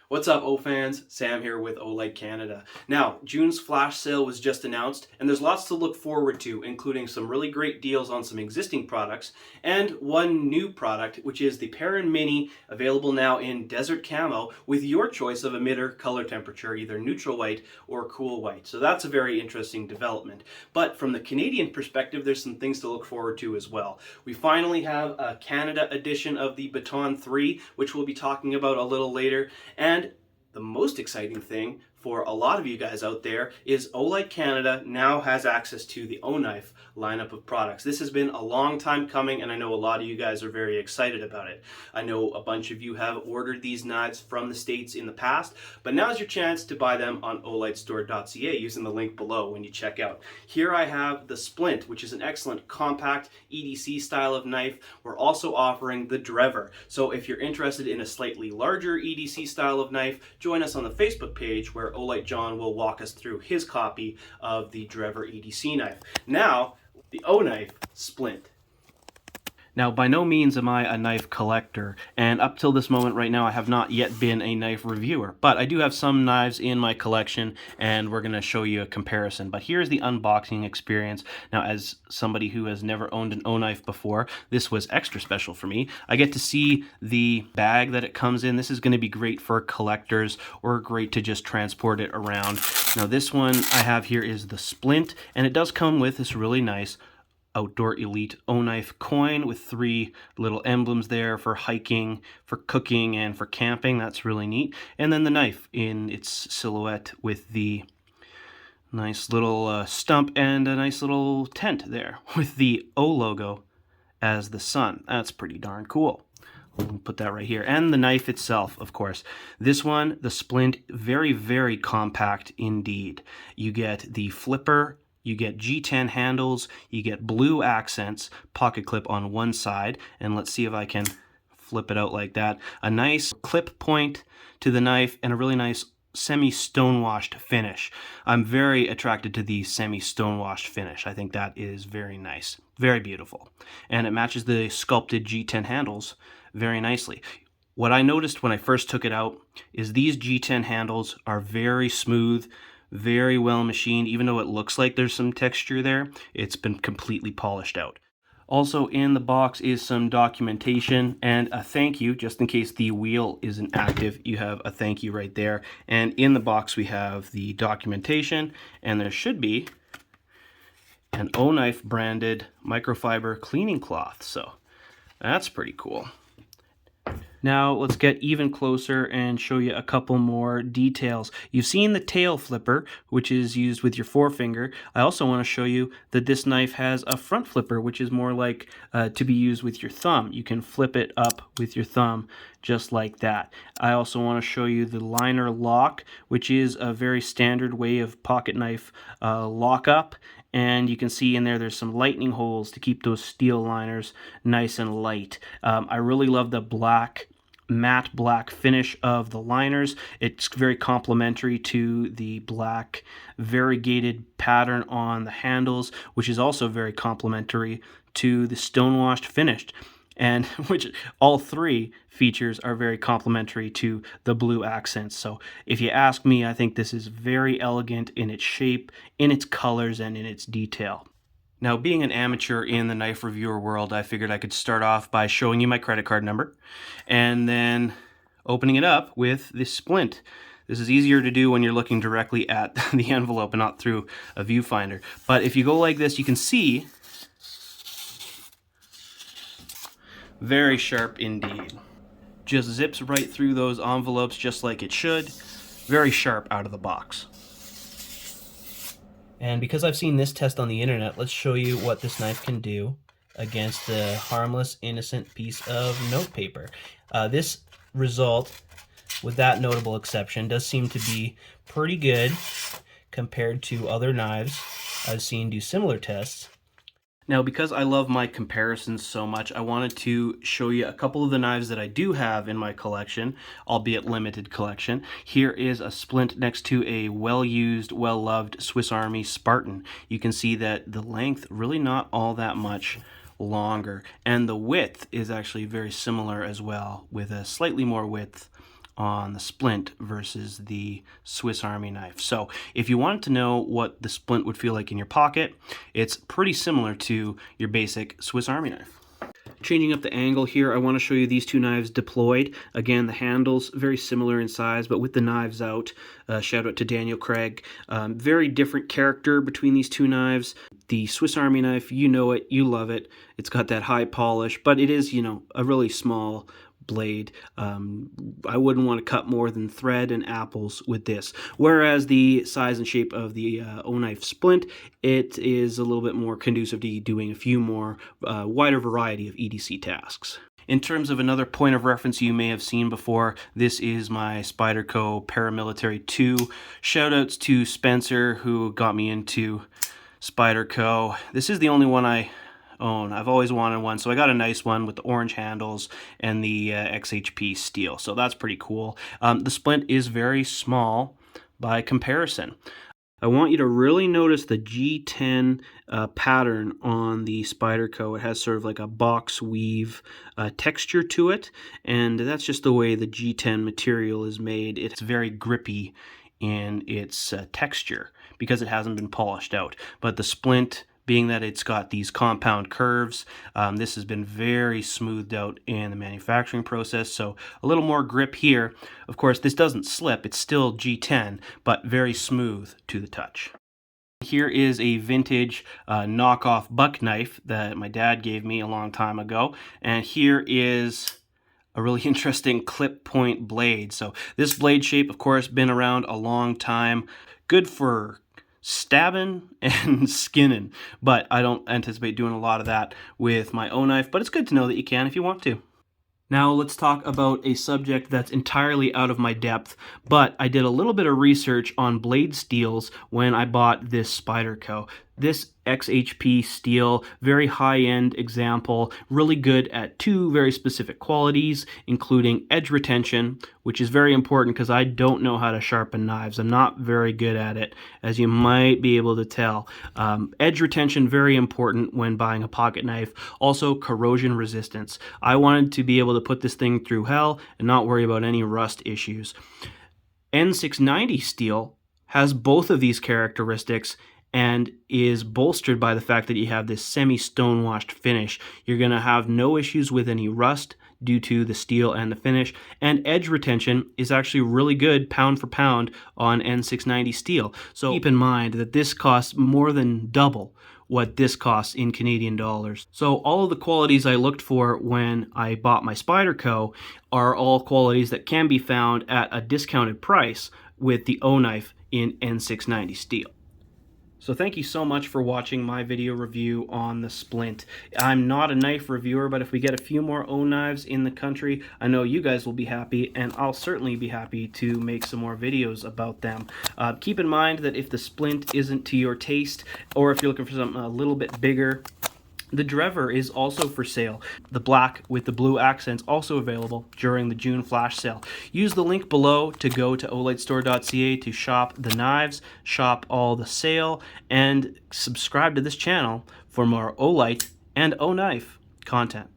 What's up, O fans? Sam here with Olight Canada. Now, June's flash sale was just announced, and there's lots to look forward to, including some really great deals on some existing products, and one new product, which is the Perrin Mini, available now in Desert Camo, with your choice of emitter color temperature, either neutral white or cool white. So that's a very interesting development. But from the Canadian perspective, there's some things to look forward to as well. We finally have a Canada edition of the Baton 3, which we'll be talking about a little later, and the most exciting thing for a lot of you guys out there is Olight Canada now has access to the Oknife lineup of products. This has been a long time coming, and I know a lot of you guys are very excited about it. I know a bunch of you have ordered these knives from the States in the past, but now's your chance to buy them on olightstore.ca using the link below when you check out. Here I have the Splint, which is an excellent compact EDC style of knife. We're also offering the Drever. So if you're interested in a slightly larger EDC style of knife, join us on the Facebook page where Olight John will walk us through his copy of the Drever EDC knife. Now, the Oknife Splint. Now, by no means am I a knife collector, and up till this moment right now I have not yet been a knife reviewer, but I do have some knives in my collection, and we're going to show you a comparison. But here's the unboxing experience. Now, as somebody who has never owned an Oknife before, this was extra special for me. I get to see the bag that it comes in. This is going to be great for collectors, or great to just transport it around. Now, this one I have here is the Splint, and it does come with this really nice Outdoor Elite Oknife coin with 3 little emblems there for hiking, for cooking, and for camping. That's really neat. And then the knife in its silhouette with the nice little stump and a nice little tent there with the O logo as the sun. That's pretty darn cool. We'll put that right here. And the knife itself, of course. This one, the Splint, very, very compact indeed. You get the flipper, you get G10 handles, you get blue accents, pocket clip on one side, and let's see if I can flip it out like that. A nice clip point to the knife and a really nice semi-stonewashed finish. I'm very attracted to the semi-stonewashed finish. I think that is very nice, very beautiful. And it matches the sculpted G10 handles very nicely. What I noticed when I first took it out is these G10 handles are very smooth, very well machined. Even though it looks like there's some texture there, it's been completely polished out. Also in the box is some documentation and a thank you, just in case the wheel isn't active. You have a thank you right there. And in the box we have the documentation, and there should be an Oknife branded microfiber cleaning cloth. So that's pretty cool. Now let's get even closer and show you a couple more details. You've seen the tail flipper, which is used with your forefinger. I also want to show you that this knife has a front flipper, which is more like to be used with your thumb. You can flip it up with your thumb just like that. I also want to show you the liner lock, which is a very standard way of pocket knife lockup. And you can see in there's some lightning holes to keep those steel liners nice and light. I really love the matte black finish of the liners. It's very complementary to the black variegated pattern on the handles, which is also very complementary to the stonewashed finish. And which all 3 features are very complementary to the blue accents. So if you ask me, I think this is very elegant in its shape, in its colors, and in its detail. Now, being an amateur in the knife reviewer world, I figured I could start off by showing you my credit card number and then opening it up with this Splint. This is easier to do when you're looking directly at the envelope and not through a viewfinder. But if you go like this, you can see very sharp indeed. Just zips right through those envelopes just like it should. Very sharp out of the box. And because I've seen this test on the internet, let's show you what this knife can do against the harmless, innocent piece of notepaper. This result, with that notable exception, does seem to be pretty good compared to other knives I've seen do similar tests. Now, because I love my comparisons so much, I wanted to show you a couple of the knives that I do have in my collection, albeit limited collection. Here is a Splint next to a well-used, well-loved Swiss Army Spartan. You can see that the length really not all that much longer, and the width is actually very similar as well, with a slightly more width on the Splint versus the Swiss Army knife. So if you wanted to know what the Splint would feel like in your pocket, it's pretty similar to your basic Swiss Army knife. Changing up the angle here, I want to show you these two knives deployed. Again, the handles very similar in size, but with the knives out. Shout out to Daniel Craig. Very different character between these two knives. The Swiss Army knife, you know it, you love it. It's got that high polish, but it is, you know, a really small blade. I wouldn't want to cut more than thread and apples with this. Whereas the size and shape of the Oknife Splint, it is a little bit more conducive to doing a few more wider variety of EDC tasks. In terms of another point of reference you may have seen before, this is my Spyderco Paramilitary 2. Shoutouts to Spencer, who got me into Spyderco. This is the only one I own. I've always wanted one, so I got a nice one with the orange handles and the XHP steel, so that's pretty cool. The Splint is very small by comparison. I want you to really notice the G10 pattern on the Spyderco. It has sort of like a box weave texture to it, and that's just the way the G10 material is made. It's very grippy in its texture because it hasn't been polished out. But the Splint, being that it's got these compound curves, this has been very smoothed out in the manufacturing process, so a little more grip here. Of course, this doesn't slip, it's still G10, but very smooth to the touch. Here is a vintage knockoff buck knife that my dad gave me a long time ago, and here is a really interesting clip point blade. So this blade shape, of course, been around a long time, good for stabbing and skinning, but I don't anticipate doing a lot of that with my own knife, but it's good to know that you can if you want to. Now let's talk about a subject that's entirely out of my depth, but I did a little bit of research on blade steels when I bought this Spyderco. This XHP steel, very high-end example, really good at two very specific qualities, including edge retention, which is very important because I don't know how to sharpen knives. I'm not very good at it, as you might be able to tell. Edge retention, very important when buying a pocket knife. Also, corrosion resistance. I wanted to be able to put this thing through hell and not worry about any rust issues. N690 steel has both of these characteristics and is bolstered by the fact that you have this semi-stonewashed finish. You're going to have no issues with any rust due to the steel and the finish, and edge retention is actually really good pound for pound on N690 steel. So keep in mind that this costs more than double what this costs in Canadian dollars. So all of the qualities I looked for when I bought my Spyderco are all qualities that can be found at a discounted price with the Oknife in N690 steel. So thank you so much for watching my video review on the Splint. I'm not a knife reviewer, but if we get a few more Oknives in the country, I know you guys will be happy, and I'll certainly be happy to make some more videos about them. Keep in mind that if the Splint isn't to your taste, or if you're looking for something a little bit bigger, the Drever is also for sale. The black with the blue accents also available during the June flash sale. Use the link below to go to olightstore.ca to shop the knives, shop all the sale, and subscribe to this channel for more Olight and Oknife content.